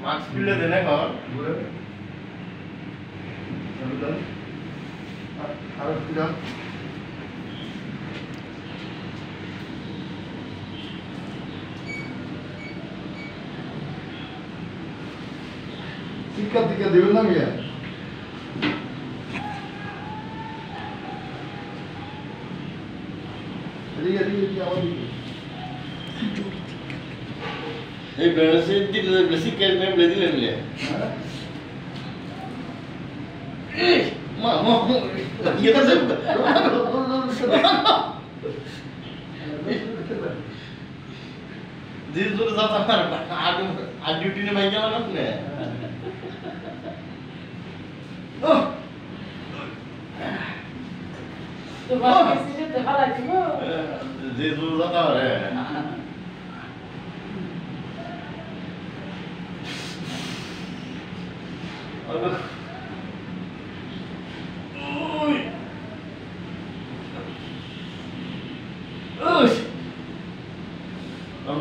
mask খুলে দেন এখন আরো কিরাম শিক্ষা দীক্ষা দেবেন না মিয়া এদিকে এদিকে আমার দিকে এই বেসিক দিলে বেসিক ক্যাশ নেম লে দিলেন লে মা মা এটা সব দিস দূর যাত আমার আর ডিউটি নে মাই গেল না আপনি ও তো বাবা সিজে তো ভালো ছিল দিস দূর যাত আরে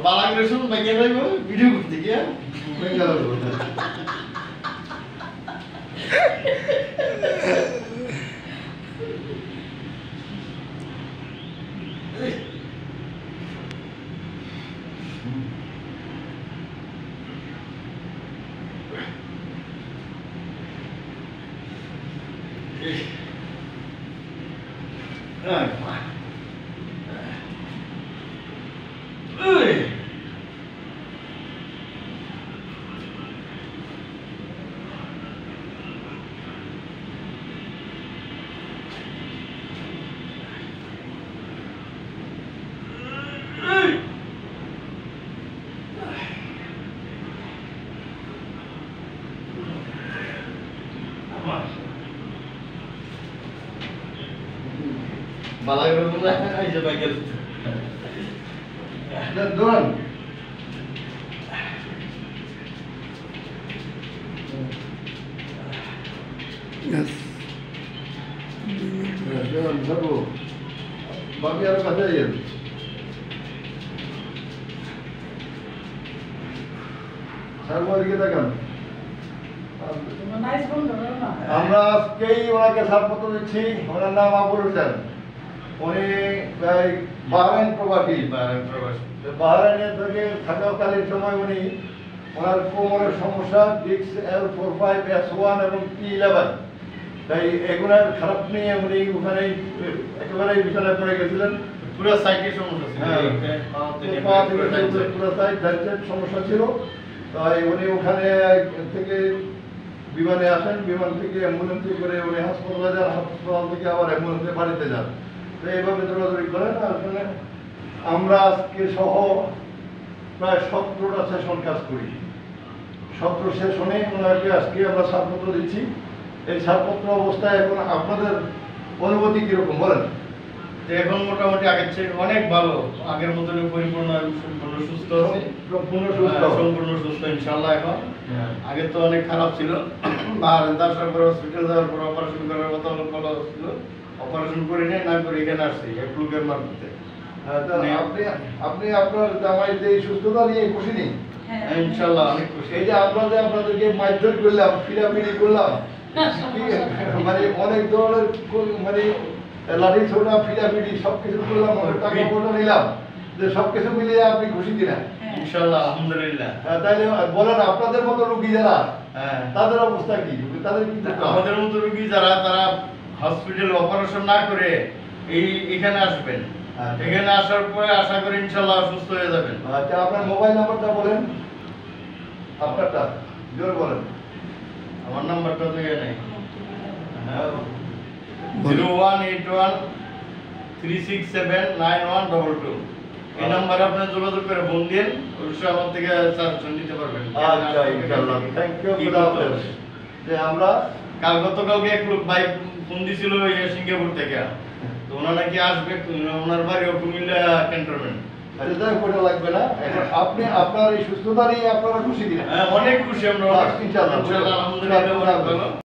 বালাগ্রেশন বাইকে যাইব ভিডিও করতে গিয়া বালাগ্রেশন আইছে বাইকে দৌড়ান ধরবো বাকি আরো কাছে যাই সারবাদিকে দেখান নাইস বন্ধ না আমরা আজকেই ওনাকে ছাড়পত্র দিচ্ছি ওনার নাম আবুল হোসেন উনি বাহরাইন প্রবাসী বাহরাইনের থেকে থাকাকালীন সময় উনি ওনার কোমরের সমস্যা ডিক্স L45S1 এবং T11 তাই এগুলার খারাপ নিয়ে উনি ওখানে একেবারে বিছানায় পড়ে গেছিলেন পুরো সাইকেল সমস্যা ছিল পুরো সাইড দাঁতের সমস্যা ছিল তাই উনি ওখানে থেকে বিমানে আসেন বিমান থেকে অ্যাম্বুলেন্সে করে উনি হাসপাতালে যান হাসপাতাল থেকে আবার অ্যাম্বুলেন্সে বাড়িতে যান তো এইভাবে দৌড়াদৌড়ি করেন আসলে আমরা আজকে সহ প্রায় 17টা সেশন কাজ করি 17 সেশনে ওনাকে আজকে আমরা ছাড়পত্র দিচ্ছি এই ছাড়পত্র অবস্থায় এখন আপনাদের অনুভূতি কিরকম বলেন এখন মোটামুটি আগের থেকে অনেক ভালো আগের মতন পরিপূর্ণ সম্পূর্ণ সুস্থ আছে সম্পূর্ণ সুস্থ ইনশাআল্লাহ এখন আগে তো অনেক খারাপ ছিল আর তারপর পর হসপিটাল যাওয়ার পর অপারেশন করার কথা বলা ছিল অপারেশন করে না করে এখানে আসছি এক লোকের মারফতে আপনি আপনি আপনার জামাই যে সুস্থতা নিয়ে খুশি নেই ইনশাআল্লাহ অনেক খুশি এই যে আমরা যে আপনাদেরকে মারধর করলাম ফিরাফিরি করলাম মানে অনেক ধরনের মানে লাঠি ছোড়া ফিরাফিরি সবকিছু করলাম টাকা পয়সা নিলাম যে সবকিছু মিলিয়ে আপনি খুশি কিনা ইনশাআল্লাহ আলহামদুলিল্লাহ তাইলে বলেন আপনাদের মতো রোগী যারা তাদের অবস্থা কি তাদের কি আমাদের মতো রোগী যারা তারা হসপিটালে অপারেশন না করে এখানে আসবেন এখানে আসার পরে আশা করি ইনশাআল্লাহ সুস্থ হয়ে যাবেন আচ্ছা আপনার মোবাইল নাম্বারটা বলেন আপনারটা জোর বলেন আমার নাম্বারটা তো ইয়ে নেই 018136791122 এই নাম্বারে আপনি যোগাযোগ করে ফোন দিন অবশ্যই আমার থেকে সাজেশন দিতে পারবেন আচ্ছা ইনশাআল্লাহ থ্যাংক ইউ যে আমরা গতকালকে এক লোক ভাই ফোন দিছিল সিঙ্গাপুর থেকে তো ওনা নাকি আসবে ওনার বাড়িও কুমিল্লা ক্যান্টনমেন্ট আচ্ছা কোটা লাগবে না এখন আপনি আপনার এই সুস্থতা নিয়ে আপনারা খুশি কিনা অনেক খুশি আমরা ইনশাআল্লাহ আলহামদুলিল্লাহ অনেক ভালো